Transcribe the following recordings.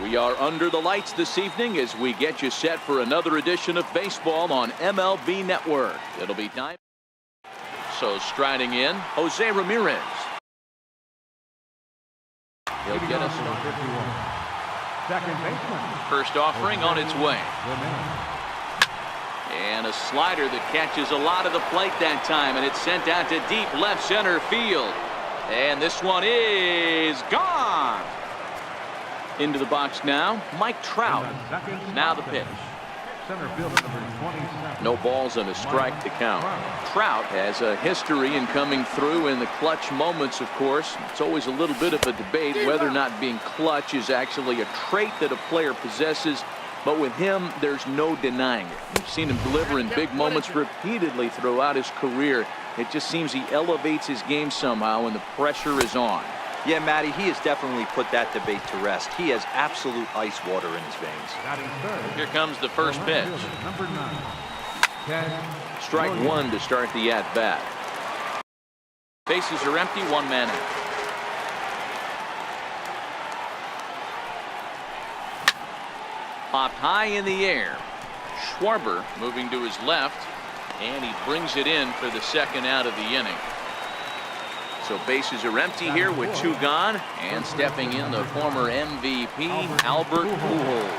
We are under the lights this evening as we get you set for another edition of baseball on MLB Network. It'll be time. So striding in, Jose Ramirez. He'll get us second baseman. First offering on its way. And a slider that catches a lot of the plate that time, and it's sent out to deep left center field. And this one is gone. Into the box now, Mike Trout. Now the pitch. Center fielder number 27. No balls and a strike to count. Trout has a history in coming through in the clutch moments, of course. It's always a little bit of a debate whether or not being clutch is actually a trait that a player possesses. But with him, there's no denying it. We've seen him deliver in big moments repeatedly throughout his career. It just seems he elevates his game somehow when the pressure is on. Yeah, Matty, he has definitely put that debate to rest. He has absolute ice water in his veins. Here comes the first pitch. Number 9. Strike one to start the at-bat. Bases are empty, one man out. Popped high in the air. Schwarber moving to his left, and he brings it in for the second out of the inning. So bases are empty here with two gone, and stepping in the former MVP, Albert Pujols.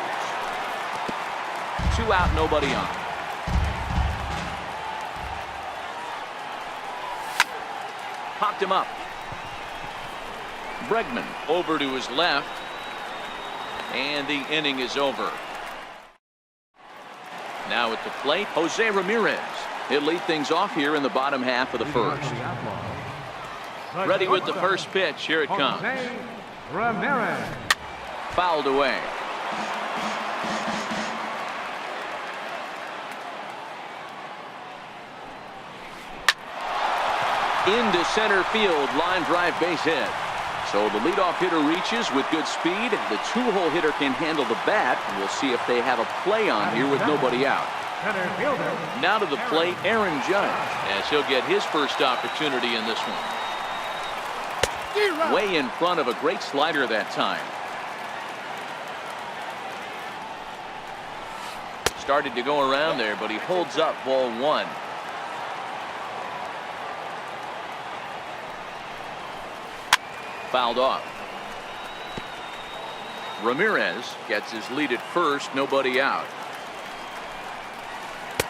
Two out, nobody on. Popped him up. Bregman over to his left, and the inning is over. Now at the plate, Jose Ramirez. He'll lead things off here in the bottom half of the first. Ready with the first pitch. Here it comes. Ramirez. Fouled away. Into center field. Line drive, base hit. So the leadoff hitter reaches with good speed. The two-hole hitter can handle the bat. We'll see if they have a play on here with nobody out. Now to the plate, Aaron Judge, as he'll get his first opportunity in this one. Way in front of a great slider that time. Started to go around there, but he holds up ball one. Fouled off. Ramirez gets his lead at first, nobody out.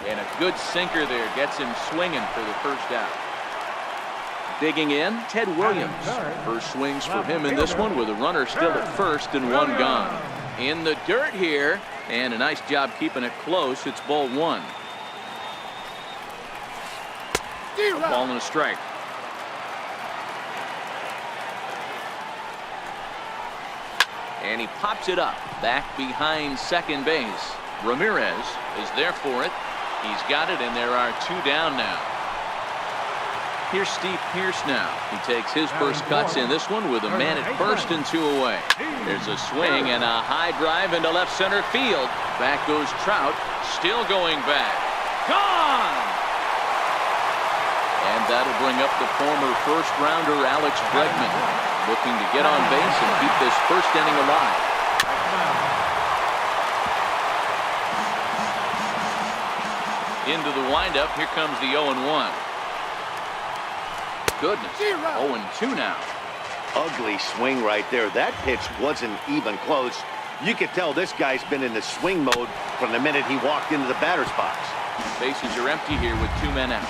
And a good sinker there gets him swinging for the first out. Digging in, Ted Williams. First swings for him in this one with a runner still at first and one gone. In the dirt here, and a nice job keeping it close. It's ball one. A ball and a strike. And he pops it up back behind second base. Ramirez is there for it. He's got it, and there are two down now. Here's Steve Pearce now. He takes his first cuts in this one with a man at first and two away. There's a swing and a high drive into left center field. Back goes Trout, still going back. Gone! And that'll bring up the former first rounder Alex Bregman, looking to get on base and keep this first inning alive. Into the windup, here comes the 0-1. Goodness, 0-2 now. Ugly swing right there. That pitch wasn't even close. You could tell this guy's been in the swing mode from the minute he walked into the batter's box. Bases are empty here with two men out.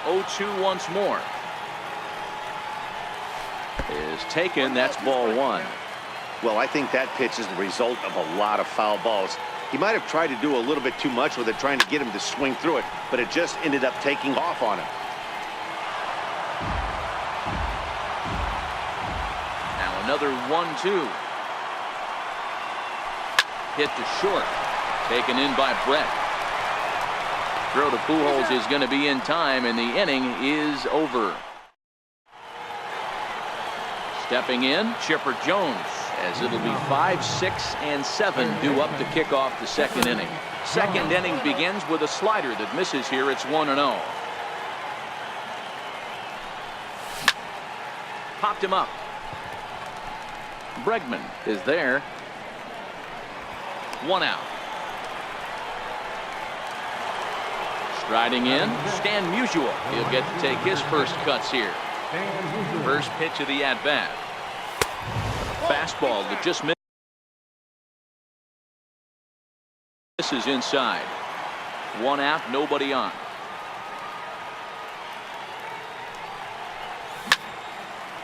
The 0-2 once more is taken. That's ball one. Well, I think that pitch is the result of a lot of foul balls. He might have tried to do a little bit too much with it, trying to get him to swing through it, but it just ended up taking off on him. Now another 1-2. Hit to short. Taken in by Brett. Throw to Pujols is going to be in time, and the inning is over. Stepping in, Chipper Jones, as it'll be 5, 6, and 7 due up to kick off the second inning. Second inning begins with a slider that misses here. It's 1-0. Popped him up. Bregman is there. 1 out. Striding in, Stan Musial. He'll get to take his first cuts here. First pitch of the at-bat. Fastball that just misses inside. 1 out, nobody on.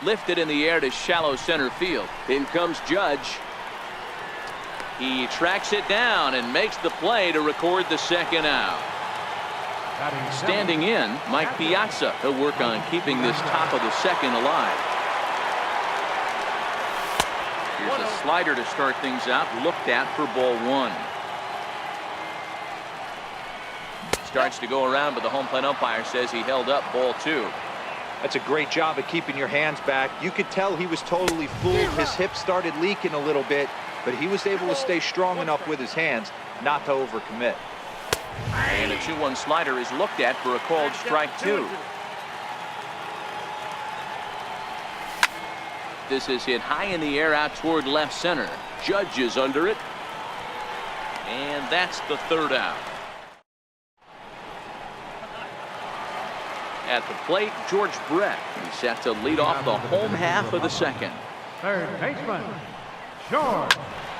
Lifted in the air to shallow center field. In comes Judge. He tracks it down and makes the play to record the second out. Standing in, Mike Piazza. He'll work on keeping this top of the second alive. Here's a slider to start things out. Looked at for ball 1. Starts to go around, but the home plate umpire says he held up ball 2. That's a great job of keeping your hands back. You could tell he was totally fooled. His hip started leaking a little bit, but he was able to stay strong enough with his hands not to overcommit. And a 2-1 slider is looked at for a called strike 2. This is hit high in the air out toward left center. Judge is under it. And that's the third out. At the plate, George Brett. He's set to lead off the home half of the second. Third baseman, George.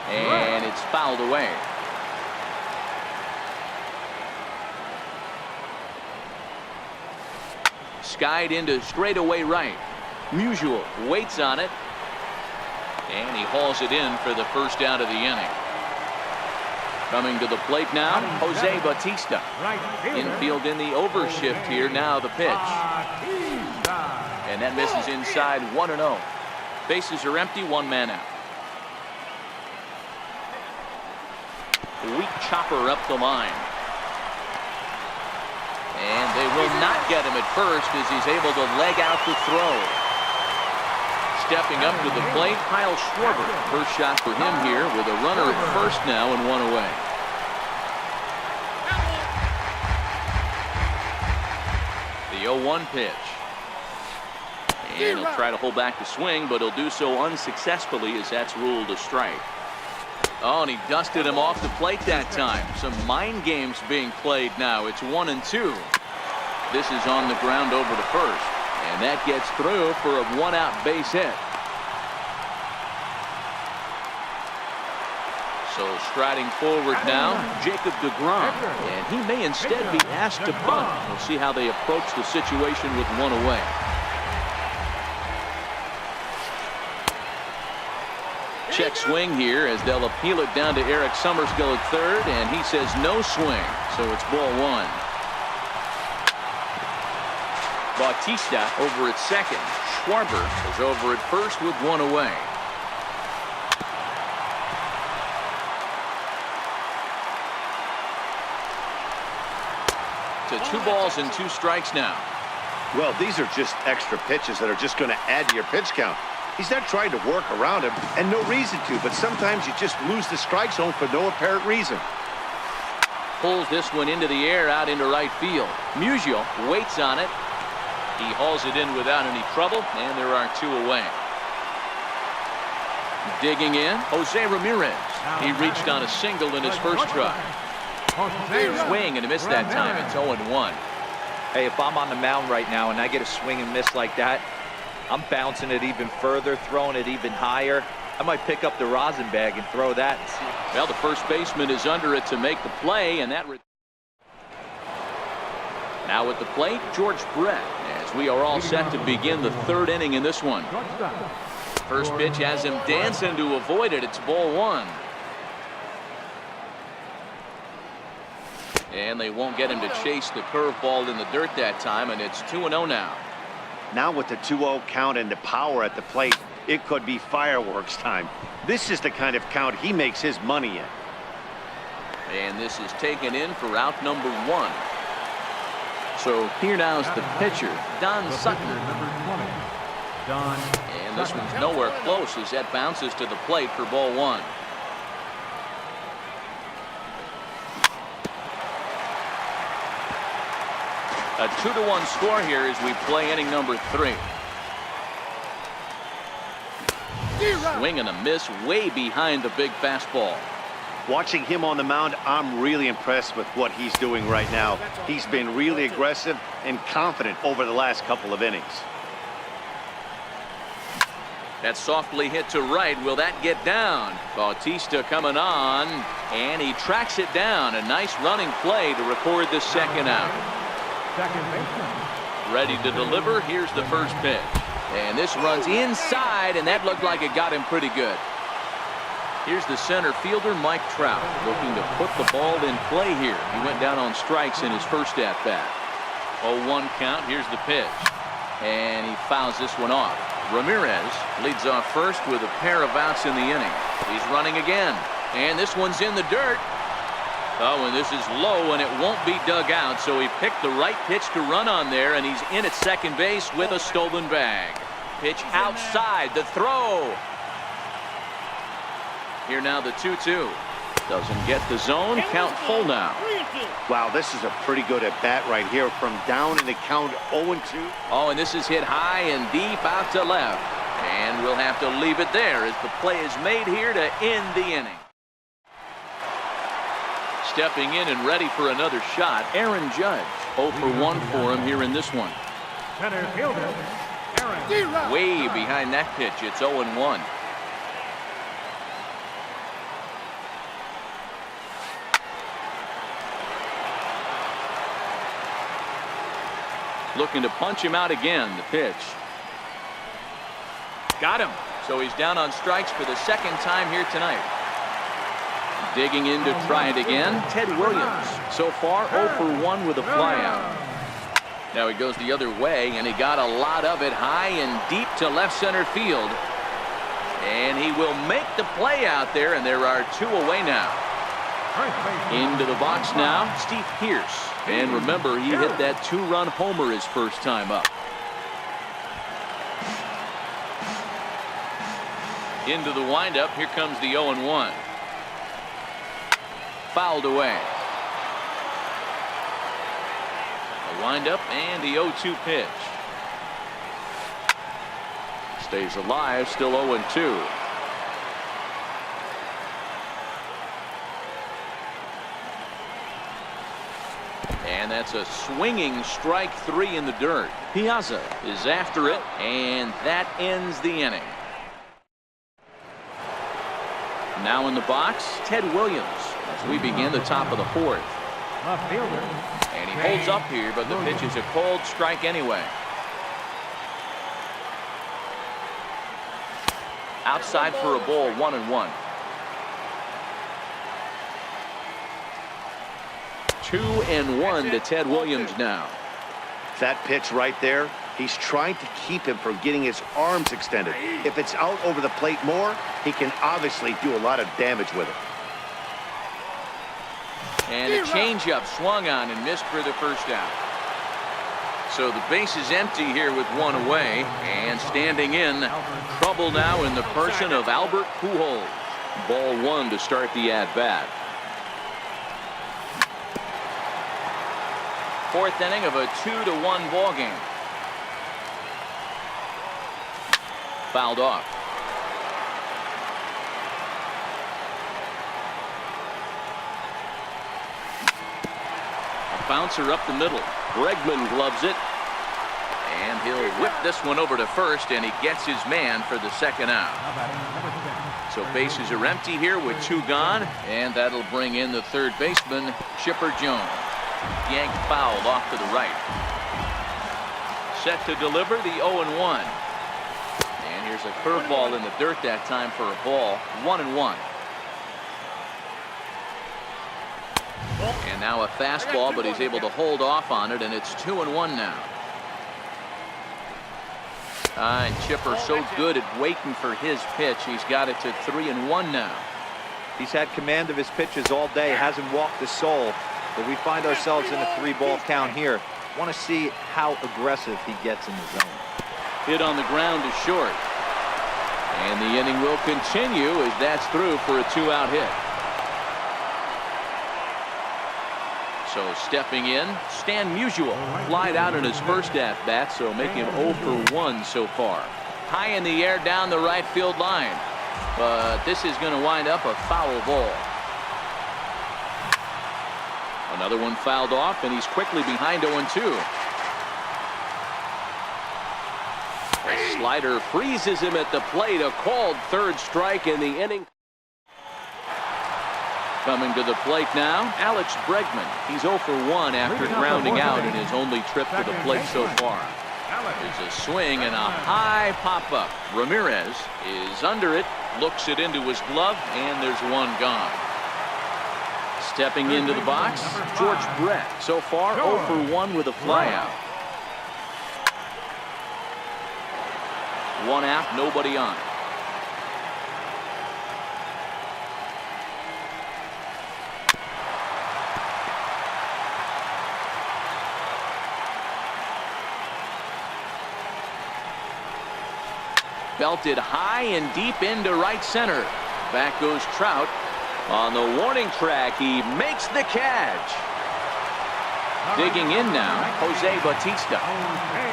And it's fouled away. Skied into straightaway right. Musial waits on it. And he hauls it in for the first out of the inning. Coming to the plate now, Jose Bautista. Infield in the overshift here. Now the pitch. And that misses inside. 1-0. Bases are empty. 1 man out. Weak chopper up the line. And they will not get him at first as he's able to leg out the throw. Stepping up to the plate, Kyle Schwarber. First shot for him here with a runner at first now and 1 away. The 0-1 pitch. And he'll try to hold back the swing, but he'll do so unsuccessfully as that's ruled a strike. Oh, and he dusted him off the plate that time. Some mind games being played now. It's 1-2. This is on the ground over to first. And that gets through for a 1-out base hit. So striding forward now, Jacob deGrom. And he may instead be asked to bunt. We'll see how they approach the situation with 1 away. Check swing here as they'll appeal it down to Eric Summerskill at third, and he says no swing, so it's ball 1. Bautista over at second. Schwarber is over at first with 1 away. To 2 balls and 2 strikes now. Well, these are just extra pitches that are just going to add to your pitch count. He's not trying to work around him, and no reason to, but sometimes you just lose the strike zone for no apparent reason. Pulls this one into the air out into right field. Musial waits on it. He hauls it in without any trouble, and there are 2 away. Digging in, Jose Ramirez. He reached on a single in his first try. Swing and a miss that time. It's 0-1. Hey, if I'm on the mound right now and I get a swing and miss like that, I'm bouncing it even further, throwing it even higher. I might pick up the rosin bag and throw that. And see. Well, the first baseman is under it to make the play, and that. Now at the plate, George Brett, as we are all set to begin the third inning in this one. First pitch has him dancing to avoid it. It's ball 1. And they won't get him to chase the curveball in the dirt that time, and it's 2-0 now. Now with the 2-0 count and the power at the plate, it could be fireworks time. This is the kind of count he makes his money in. And this is taken in for out number 1. So here now is the pitcher, Don Sutton. Don. And this one's nowhere close as that bounces to the plate for ball one. A 2-1 score here as we play inning number 3. Swing and a miss way behind the big fastball. Watching him on the mound, I'm really impressed with what he's doing right now. He's been really aggressive and confident over the last couple of innings. That's softly hit to right. Will that get down? Bautista coming on, and he tracks it down. A nice running play to record the second out. Second baseman. Ready to deliver. Here's the first pitch. And this runs inside, and that looked like it got him pretty good. Here's the center fielder, Mike Trout, looking to put the ball in play here. He went down on strikes in his first at-bat. 0-1 count. Here's the pitch. And he fouls this one off. Ramirez leads off first with a pair of outs in the inning. He's running again. And this one's in the dirt. Oh, and this is low, and it won't be dug out, so he picked the right pitch to run on there, and he's in at second base with a stolen bag. Pitch outside, the throw. Here now the 2-2. Doesn't get the zone, count full now. Wow, this is a pretty good at-bat right here from down in the count 0-2. Oh, and this is hit high and deep out to left. And we'll have to leave it there as the play is made here to end the inning. Stepping in and ready for another shot, Aaron Judge. 0 for 1 for him here in this one. Center fielder, Aaron. Way behind that pitch. It's 0-1. Looking to punch him out again. The pitch. Got him. So he's down on strikes for the second time here tonight. Digging in to try it again, Ted Williams. So far 0 for 1 with a flyout. Now he goes the other way, and he got a lot of it high and deep to left center field. And he will make the play out there, and there are 2 away now. Into the box now, Steve Pearce. And remember, he hit that 2-run homer his first time up. Into the windup, here comes the 0-1. Fouled away. A windup and the 0-2 pitch. Stays alive, still 0-2. And that's a swinging strike 3 in the dirt. Piazza is after it, and that ends the inning. Now in the box, Ted Williams as we begin the top of the 4th. Left fielder. And he holds up here, but the pitch is a cold strike anyway. Outside for a ball, 1-1. 2-1 to Ted Williams now. That pitch right there, he's trying to keep him from getting his arms extended. If it's out over the plate more, he can obviously do a lot of damage with it. And a changeup swung on and missed for the first out. So the base is empty here with 1 away, and standing in, trouble now in the person of Albert Pujols. Ball 1 to start the at-bat. 4th inning of a 2-1 ball game. Fouled off. A bouncer up the middle. Bregman gloves it. And he'll whip this one over to first, and he gets his man for the second out. So bases are empty here with 2 gone, and that'll bring in the third baseman, Chipper Jones. Yanked foul off to the right. Set to deliver the 0-1. And here's a curveball in the dirt that time for a ball. 1-1. And now a fastball, but he's able to hold off on it, and it's 2-1 now. And Chipper so good at waiting for his pitch. He's got it to 3-1 now. He's had command of his pitches all day, hasn't walked a soul. But we find ourselves in a 3-ball count here. Want to see how aggressive he gets in the zone. hit on the ground is short. And the inning will continue as that's through for a 2-out hit. So stepping in, Stan Musial flied out in his first at-bat, so making him 0 for 1 so far. High in the air down the right field line. But this is going to wind up a foul ball. Another one fouled off, and he's quickly behind 0-2. A slider freezes him at the plate. A called third strike in the inning. Coming to the plate now, Alex Bregman. He's 0 for 1 after grounding out in his only trip to the plate so far. There's a swing and a high pop-up. Ramirez is under it, looks it into his glove, and there's one gone. Stepping into the box, George Brett. So far, 0 for 1 with a flyout. One out, nobody on. Belted high and deep into right center. Back goes Trout. On the warning track, he makes the catch. Digging in now, Jose Bautista.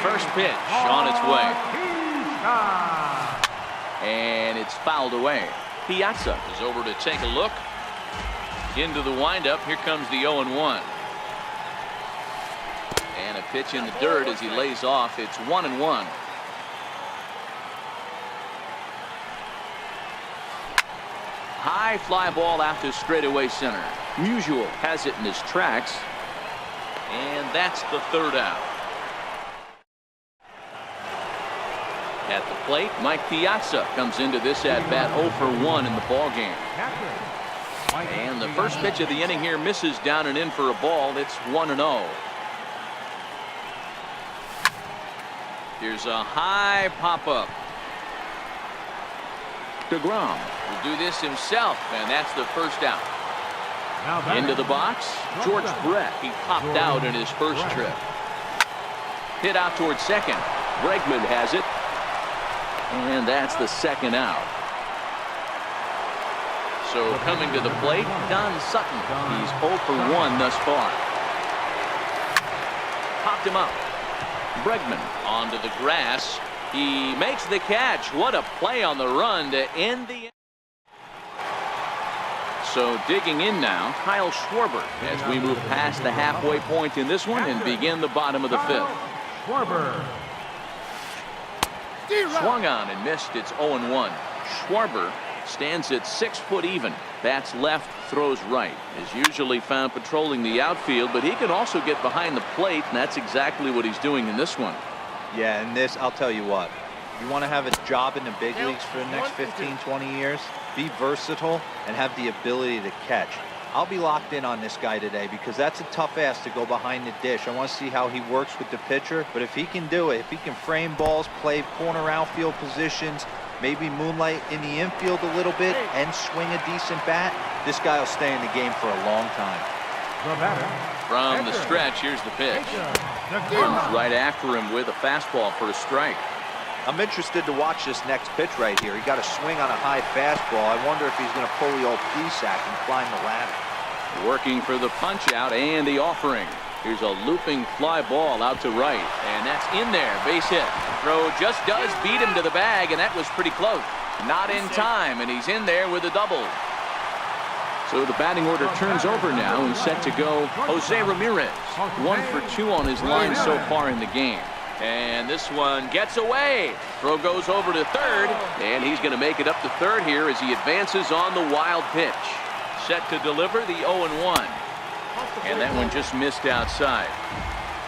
First pitch on its way. And it's fouled away. Piazza is over to take a look. Into the windup. Here comes the 0-1. And a pitch in the dirt as he lays off. It's 1-1. High fly ball out to straightaway center. Musial has it in his tracks. And that's the third out. At the plate, Mike Piazza comes into this at-bat 0 for 1 in the ballgame. And the first pitch of the inning here misses down and in for a ball. It's 1-0. Here's a high pop-up. DeGrom will do this himself, and that's the first out. Into the box, George Brett. He popped out in his first trip. Hit out towards second. Bregman has it. And that's the second out. So coming to the plate, Don Sutton. He's 0 for 1 thus far. Popped him up. Bregman onto the grass. He makes the catch. What a play on the run to end the. So digging in now, Kyle Schwarber as we move past the halfway point in this one and begin the bottom of the fifth. Schwarber. Swung on and missed. It's 0-1. Schwarber stands at 6 foot even. Bats left, throws right. Is usually found patrolling the outfield, but he can also get behind the plate, and that's exactly what he's doing in this one. Yeah, and this, I'll tell you what, you want to have a job in the big leagues for the next 15, 20 years, be versatile and have the ability to catch. I'll be locked in on this guy today because that's a tough ass to go behind the dish. I want to see how he works with the pitcher, but if he can do it, if he can frame balls, play corner outfield positions, maybe moonlight in the infield a little bit and swing a decent bat, this guy will stay in the game for a long time. From the stretch, here's the pitch. Comes right after him with a fastball for a strike. I'm interested to watch this next pitch right here. He got a swing on a high fastball. I wonder if he's going to pull the old P-sack and climb the ladder. Working for the punch out and the offering. Here's a looping fly ball out to right, and that's in there. Base hit. Throw just does beat him to the bag, and that was pretty close. Not in time, and he's in there with a double. So the batting order turns over now and set to go Jose Ramirez. 1 for 2 on his line so far in the game. And this one gets away. Throw goes over to third, and he's going to make it up to third here as he advances on the wild pitch. Set to deliver the 0-1. And that one just missed outside.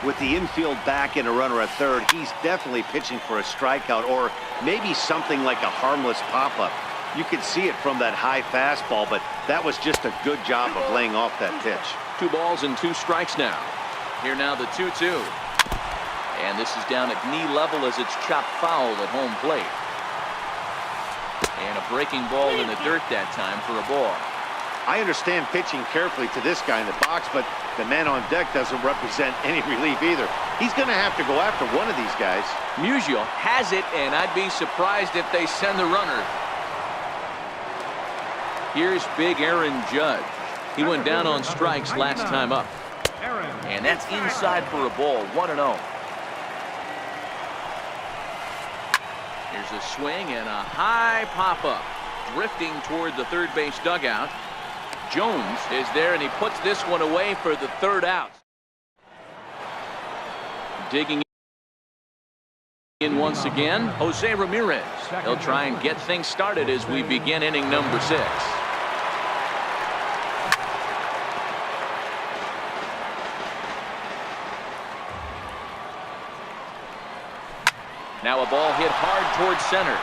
With the infield back and a runner at third, he's definitely pitching for a strikeout or maybe something like a harmless pop-up. You could see it from that high fastball, but that was just a good job of laying off that pitch. 2 balls and 2 strikes now. Here now the 2-2. And this is down at knee level as it's chopped foul at home plate. And a breaking ball in the dirt that time for a ball. I understand pitching carefully to this guy in the box, but the man on deck doesn't represent any relief either. He's going to have to go after one of these guys. Musial has it, and I'd be surprised if they send the runner. Here's big Aaron Judge. He went down on strikes last time up. And that's inside for a ball, 1-0. Here's a swing and a high pop-up. Drifting toward the third base dugout. Jones is there, and he puts this one away for the third out. Digging in once again, Jose Ramirez. He'll try and get things started as we begin inning number 6. Now a ball hit hard towards center.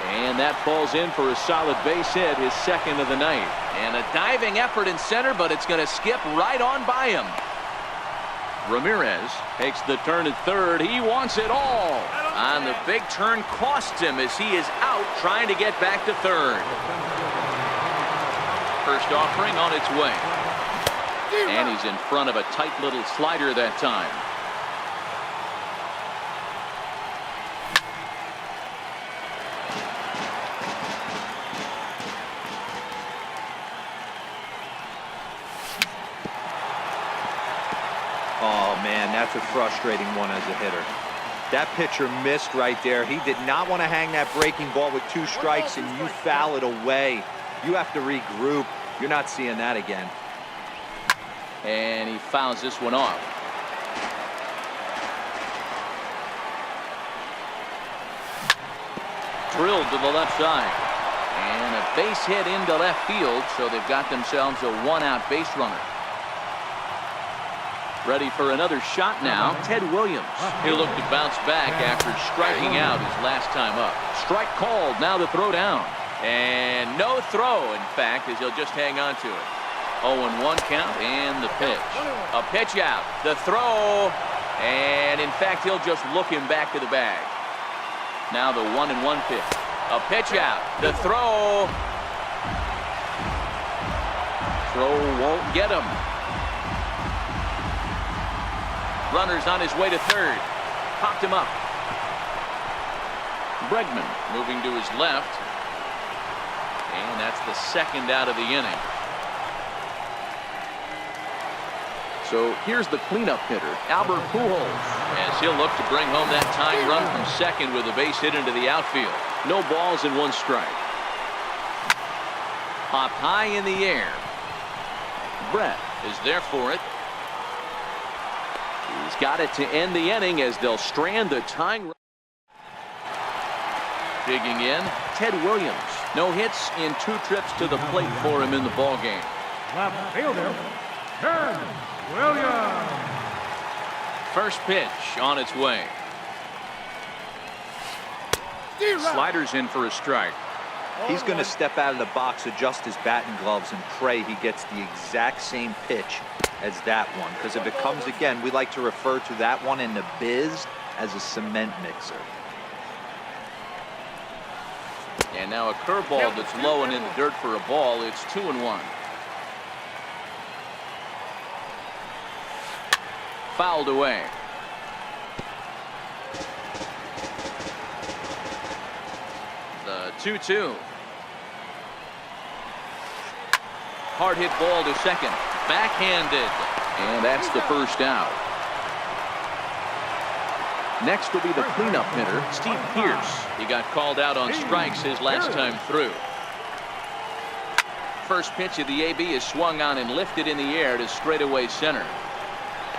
And that falls in for a solid base hit, his second of the night. And a diving effort in center, but it's going to skip right on by him. Ramirez takes the turn at third. He wants it all. On the big turn costs him as he is out trying to get back to third. First offering on its way. And he's in front of a tight little slider that time. Oh, man, that's a frustrating one as a hitter. That pitcher missed right there. He did not want to hang that breaking ball with 2 strikes, and you foul it away. You have to regroup. You're not seeing that again. And he fouls this one off. Drilled to the left side. And a base hit into left field, so they've got themselves a 1-out base runner. Ready for another shot now, Ted Williams. He'll look to bounce back after striking out his last time up. Strike called, now the throw down. And no throw, in fact, as he'll just hang on to it. 0-1 count, and the pitch. A pitch out, the throw, and in fact, he'll just look him back to the bag. Now the 1-1 pitch. A pitch out, the throw. Throw won't get him. Runner's on his way to third. Popped him up. Bregman moving to his left. And that's the second out of the inning. So here's the cleanup hitter, Albert Pujols, as he'll look to bring home that tying run from second with a base hit into the outfield. No balls and 1 strike. Popped high in the air. Brett is there for it. He's got it to end the inning as they'll strand the tying run. Digging in, Ted Williams. No hits in 2 trips to the plate for him in the ballgame. Left fielder, Ted Williams. First pitch on its way. Sliders in for a strike. He's going to step out of the box, adjust his bat and gloves, and pray he gets the exact same pitch as that one. Because if it comes again, we like to refer to that one in the biz as a cement mixer. And now a curveball that's low and in the dirt for a ball. It's 2-1. Fouled away. The 2-2. Hard hit ball to second. Backhanded. And that's the first out. Next will be the cleanup hitter, Steve Pearce. He got called out on strikes his last time through. First pitch of the AB is swung on and lifted in the air to straightaway center.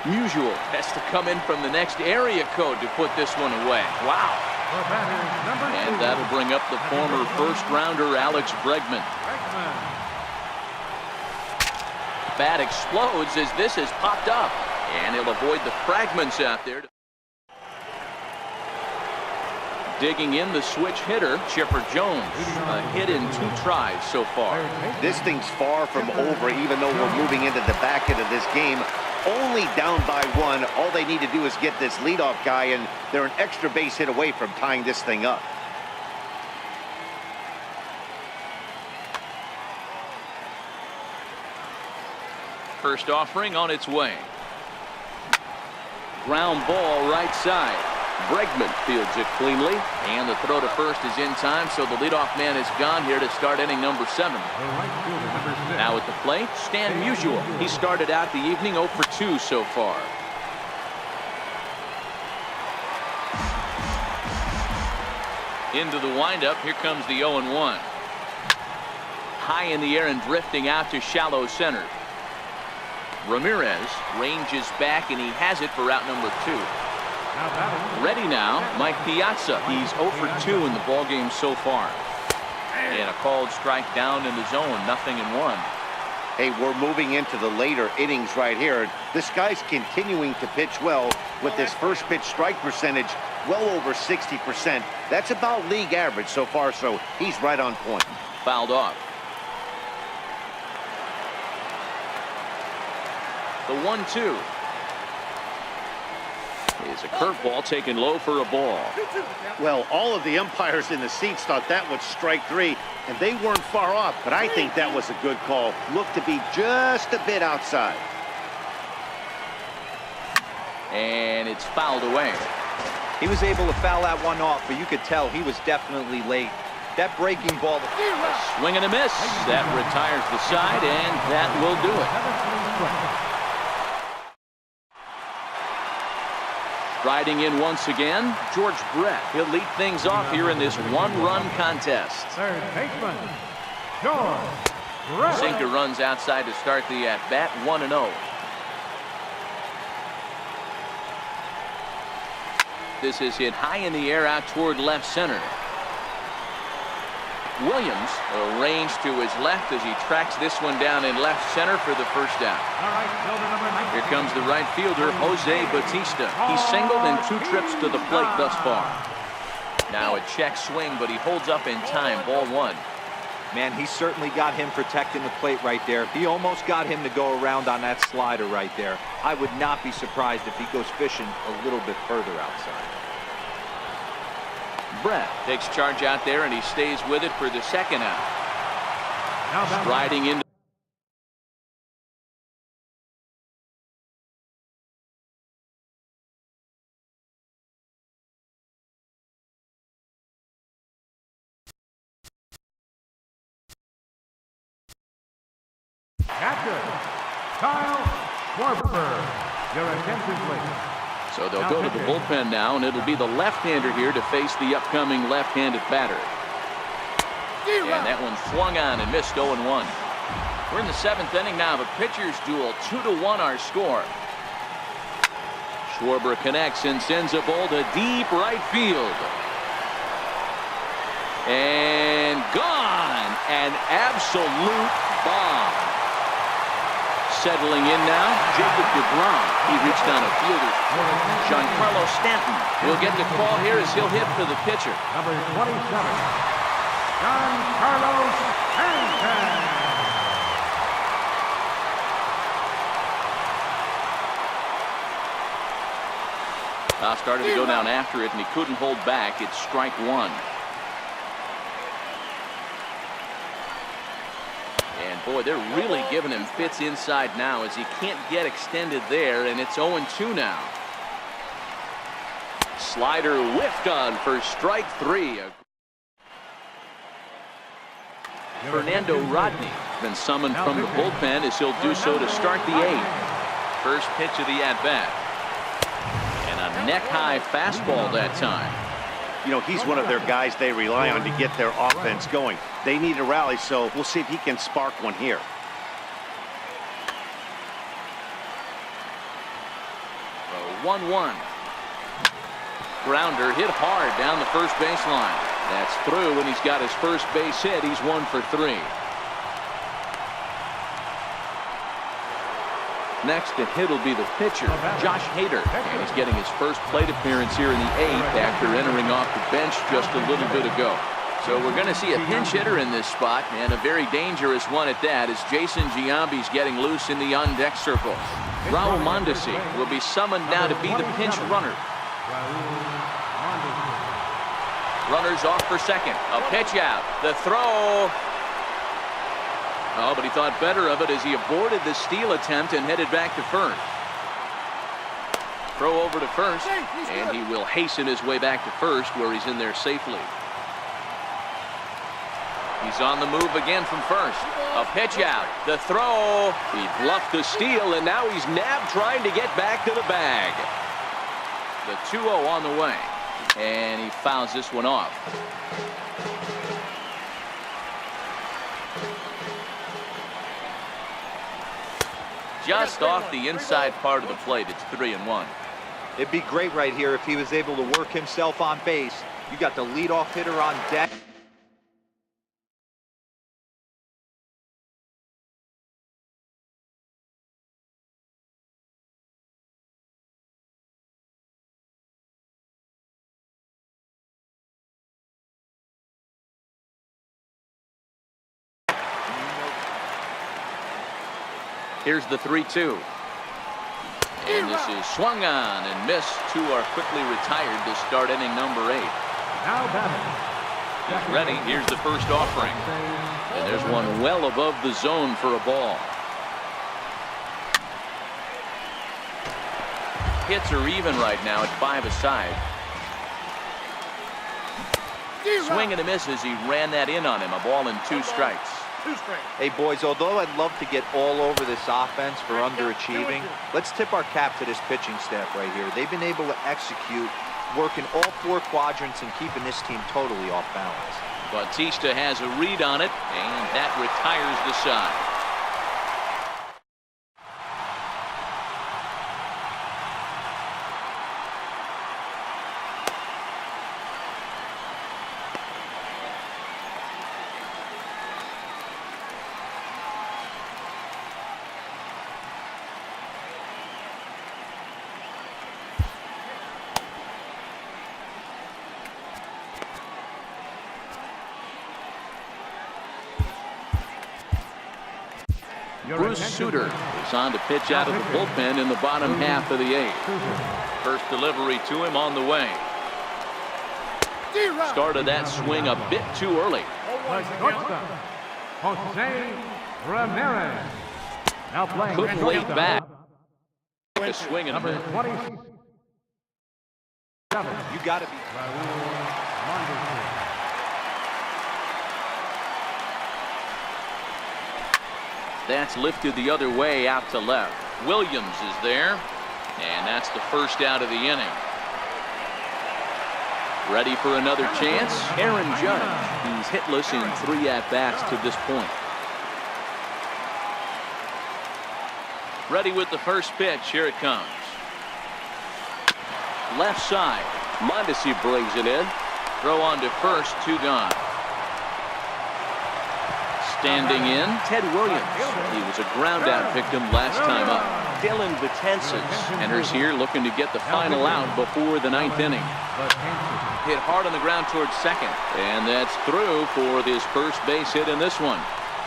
Musial has to come in from the next area code to put this one away. Wow. And that'll bring up the former first-rounder Alex Bregman. Bat explodes as this has popped up. And he'll avoid the fragments out there. Digging in, the switch hitter, Chipper Jones. A hit in 2 tries so far. This thing's far from over, even though we're moving into the back end of this game. Only down by 1. All they need to do is get this leadoff guy, and they're an extra base hit away from tying this thing up. first offering on its way. Ground ball right side. Bregman fields it cleanly, and the throw to first is in time, so the leadoff man is gone here to start inning number 7. Now at the plate, Stan Musial. He started out the evening 0 for 2 so far. Into the windup, here comes the 0-1. High in the air and drifting out to shallow center. Ramirez ranges back, and he has it for out number 2. Ready now, Mike Piazza. He's 0 for 2 in the ballgame so far. And a called strike down in the zone, 0-1. Hey, we're moving into the later innings right here. This guy's continuing to pitch well with his first pitch strike percentage well over 60%. That's about league average so far, so he's right on point. Fouled off. The 1-2 is a curveball taken low for a ball. Well, all of the umpires in the seats thought that was strike 3, and they weren't far off, but I think that was a good call. Looked to be just a bit outside. And it's fouled away. He was able to foul that one off, but you could tell he was definitely late. That breaking ball. Swing and a miss. That retires the side, and that will do it. Riding in once again, George Brett. He'll lead things off here in this one-run contest. Third baseman, George Brett. Sinker runs outside to start the at-bat, 1-0. This is hit high in the air out toward left center. Williams arranged to his left as he tracks this one down in left center for the first out. Here comes the right fielder, Jose Bautista. He's singled in 2 trips to the plate thus far. Now a check swing, but he holds up in time. Ball 1. Man, he certainly got him protecting the plate right there. He almost got him to go around on that slider right there. I would not be surprised if he goes fishing a little bit further outside. Brett takes charge out there, and he stays with it for the second out. Striding into Captain Kyle Schwarber. Your attention, please. So they'll go to the bullpen now, and it'll be the left-hander here to face the upcoming left-handed batter. And that one swung on and missed. 0-1. We're in the 7th inning now. The pitchers duel, 2-1 our score. Schwarber connects and sends a ball to deep right field. And gone. An absolute bomb. Settling in now, Jacob DeGrom. He reached on a fielder. Giancarlo Stanton will get the call here as he'll hit for the pitcher. Number 27, Giancarlo Stanton. Started to go down after it, and he couldn't hold back. It's strike 1. And boy, they're really giving him fits inside now as he can't get extended there, and it's 0-2 now. Slider whiffed on for strike 3. Fernando Rodney been summoned from the bullpen as he'll do so to start the 8th. First pitch of the at-bat. And a neck-high fastball that time. You know, he's one of their guys they rely on to get their offense going. They need a rally, so we'll see if he can spark one here. So 1-1. Grounder hit hard down the first baseline. That's through, and he's got his first base hit. He's 1 for 3. Next to hit will be the pitcher, Josh Hader, and he's getting his first plate appearance here in the 8th after entering off the bench just a little bit ago. So we're going to see a pinch hitter in this spot, and a very dangerous one at that, as Jason Giambi's getting loose in the on-deck circle. Raul Mondesi will be summoned now to be the pinch runner. Runners off for second. A pitch out. The throw. Oh, but he thought better of it as he aborted the steal attempt and headed back to first. Throw over to first, and he will hasten his way back to first, where he's in there safely. He's on the move again from first. A pitch out. The throw. He bluffed the steal, and now he's nabbed trying to get back to the bag. The 2-0 on the way, and he fouls this one off. Just off the inside part of the plate. It's 3-1. It'd be great right here if he was able to work himself on base. You got the leadoff hitter on deck. Here's the 3-2. And this is swung on and missed. Two are quickly retired to start inning number 8. Now batting. He's ready. Here's the first offering. And there's one well above the zone for a ball. Hits are even right now at 5 aside. Swing and a miss as he ran that in on him. A ball and 2 strikes. Hey, boys, although I'd love to get all over this offense for underachieving, let's tip our cap to this pitching staff right here. They've been able to execute, working all 4 quadrants and keeping this team totally off balance. Bautista has a read on it, and that retires the side. Bruce Sutter is on to pitch out of the bullpen in the bottom half of the 8th. First delivery to him on the way. Started that swing a bit too early. Jose Ramirez. Now playing. Couldn't wait back. A swing and a miss. 27. You got to be. That's lifted the other way out to left. Williams is there, and that's the first out of the inning. Ready for another chance? Aaron Judge. He's hitless in 3 at-bats to this point. Ready with the first pitch. Here it comes. Left side. Mondesi brings it in. Throw on to first. 2 gone. Standing in, Ted Williams. He was a ground-out victim last time up. Dylan Betances enters here looking to get the final out before the 9th inning. Hit hard on the ground towards second, and that's through for this first base hit in this one.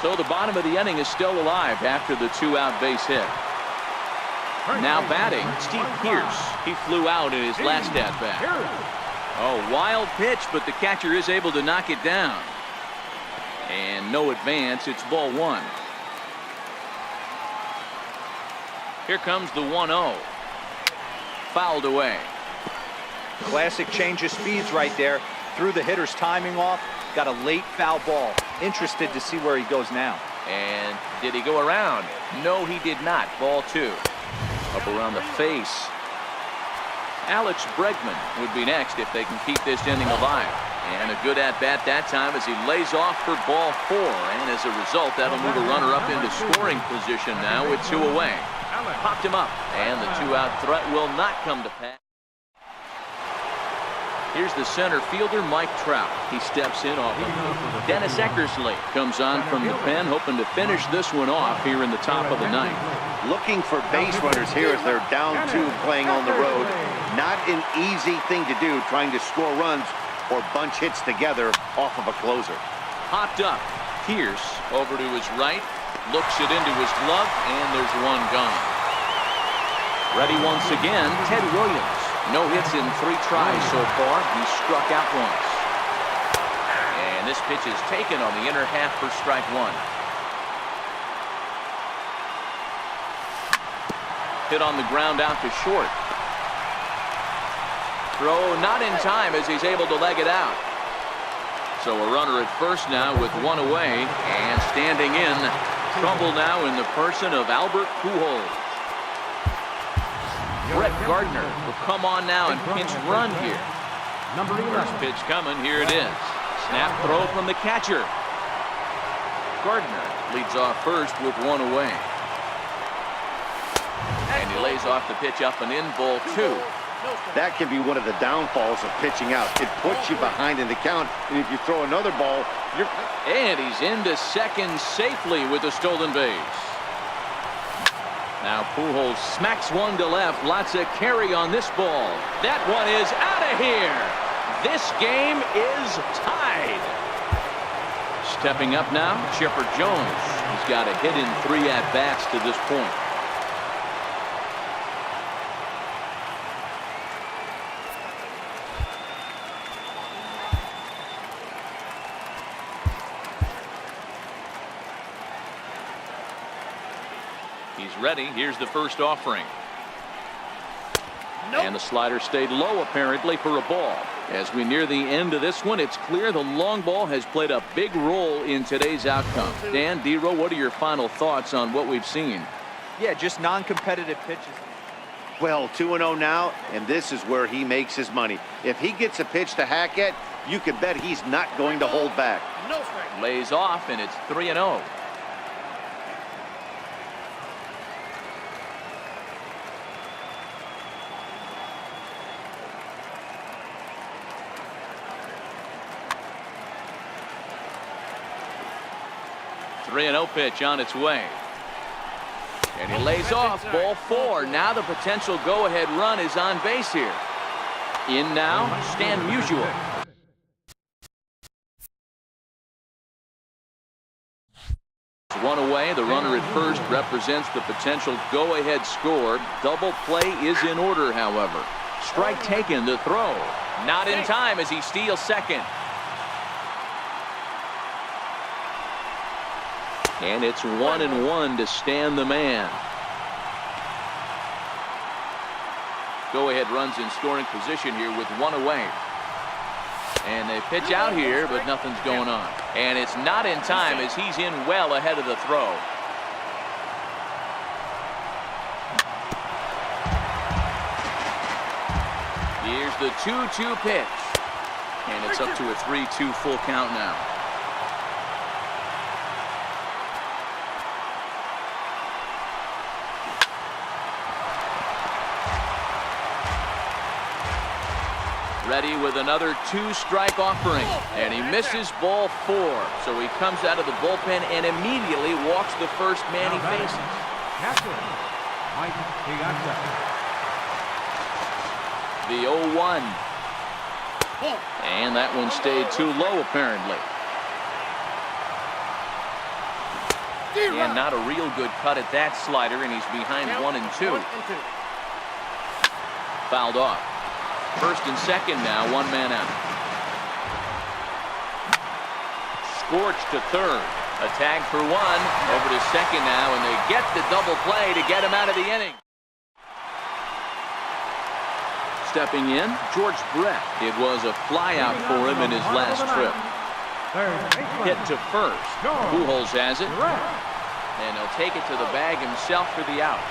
So the bottom of the inning is still alive after the 2-out base hit. Now batting, Steve Pearce. He flew out in his last at-bat. Oh, wild pitch, but the catcher is able to knock it down. And no advance. It's ball 1. Here comes the 1-0. Fouled away. Classic change of speeds right there. Threw the hitter's timing off. Got a late foul ball. Interested to see where he goes now. And did he go around? No, he did not. Ball 2. Up around the face. Alex Bregman would be next if they can keep this inning alive. And a good at-bat that time as he lays off for ball 4. And as a result, that'll move a runner up into scoring position now with 2 away. Popped him up, and the 2-out threat will not come to pass. Here's the center fielder, Mike Trout. He steps in off him. Dennis Eckersley comes on from the pen, hoping to finish this one off here in the top of the 9th. Looking for base runners here as they're down 2 playing on the road. Not an easy thing to do, trying to score runs or bunch hits together off of a closer. Hopped up. Pierce over to his right. Looks it into his glove, and there's 1 gone. Ready once again, Ted Williams. No hits in 3 tries so far. He struck out once. And this pitch is taken on the inner half for strike 1. Hit on the ground out to short. Throw not in time as he's able to leg it out. So a runner at first now with one away, and standing in, trouble now in the person of Albert Pujols. Brett Gardner will come on now and pinch run here. Number 11. First pitch coming, here it is. Snap throw from the catcher. Gardner leads off first with one away. And he lays off the pitch up and in, ball 2. That can be one of the downfalls of pitching out. It puts you behind in the count, and if you throw another ball, you're... And he's into second safely with the stolen base. Now Pujols smacks one to left. Lots of carry on this ball. That one is out of here. This game is tied. Stepping up now, Chipper Jones. He's got a hit in 3 at-bats to this point. He's ready. Here's the first offering. Nope. And the slider stayed low apparently for a ball. As we near the end of this one, it's clear the long ball has played a big role in today's outcome. Dan, D-Row, what are your final thoughts on what we've seen? Yeah, just non-competitive pitches. Well, 2-0 now, and this is where he makes his money. If he gets a pitch to hack at, you can bet he's not going to hold back. No strike. Lays off, and it's 3-0. Pitch on its way. And he lays off, ball 4. Now the potential go-ahead run is on base here. In now, Stan Musial. One away. The runner at first represents the potential go-ahead score. Double play is in order, however. Strike taken, the throw. Not in time as he steals second. And it's 1-1 to stand the man. Go-ahead runs in scoring position here with one away. And they pitch out here, but nothing's going on. And it's not in time as he's in well ahead of the throw. Here's the 2-2 pitch. And it's up to a 3-2 full count now. Ready with another 2-strike offering, and he misses ball 4. So he comes out of the bullpen and immediately walks the first man he faces. The 0-1. And that one stayed too low apparently. And not a real good cut at that slider, and he's behind 1-2. Fouled off. First and second now, one man out. Scorched to third. A tag for one. Over to second now, and they get the double play to get him out of the inning. Stepping in, George Brett. It was a flyout for him in his last trip. Hit to first. Pujols has it. And he'll take it to the bag himself for the out.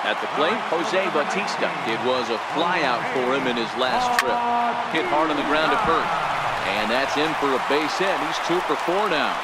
At the plate, Jose Bautista. It was a flyout for him in his last trip. Hit hard on the ground to first. And that's in for a base hit. He's 2 for 4 now.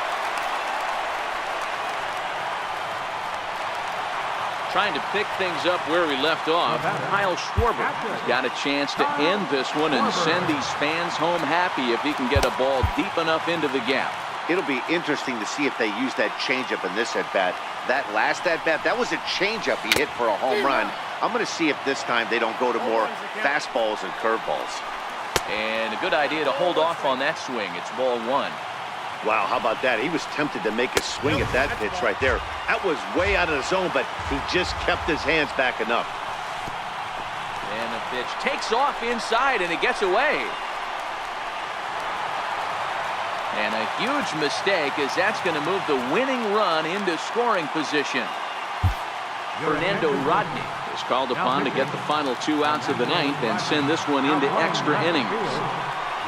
Trying to pick things up where we left off, Kyle Schwarber has got a chance to end this one and send these fans home happy if he can get a ball deep enough into the gap. It'll be interesting to see if they use that changeup in this at-bat. That last at-bat, that was a changeup he hit for a home run. I'm going to see if this time they don't go to more fastballs and curveballs. And a good idea to hold off on that swing. It's ball 1. Wow, how about that? He was tempted to make a swing at that pitch right there. That was way out of the zone, but he just kept his hands back enough. And the pitch takes off inside, and it gets away. And a huge mistake, as that's going to move the winning run into scoring position. Fernando Rodney is called upon to get the final 2 outs of the ninth and send this one into extra innings.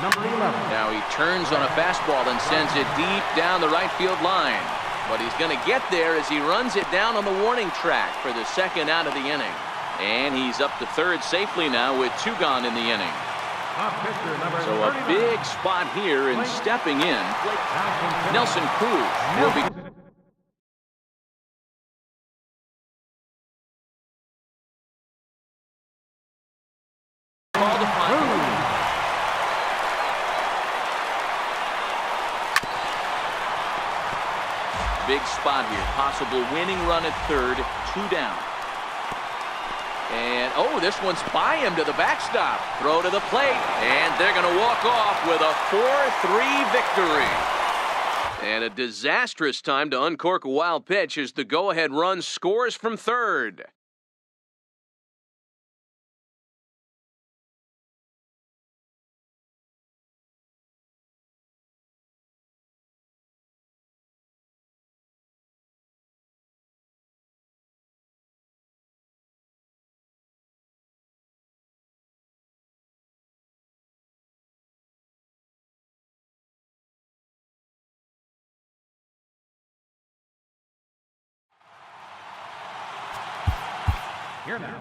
Number 11. Now he turns on a fastball and sends it deep down the right field line. But he's going to get there as he runs it down on the warning track for the 2nd out of the inning. And he's up to 3rd safely now with 2 gone in the inning. So a big spot here, and stepping in, Nelson Cruz will be. Called upon. Big spot here. Possible winning run at 3rd. 2 down. And, oh, this one's by him to the backstop. Throw to the plate. And they're going to walk off with a 4-3 victory. And a disastrous time to uncork a wild pitch as the go-ahead run scores from 3rd. Here now,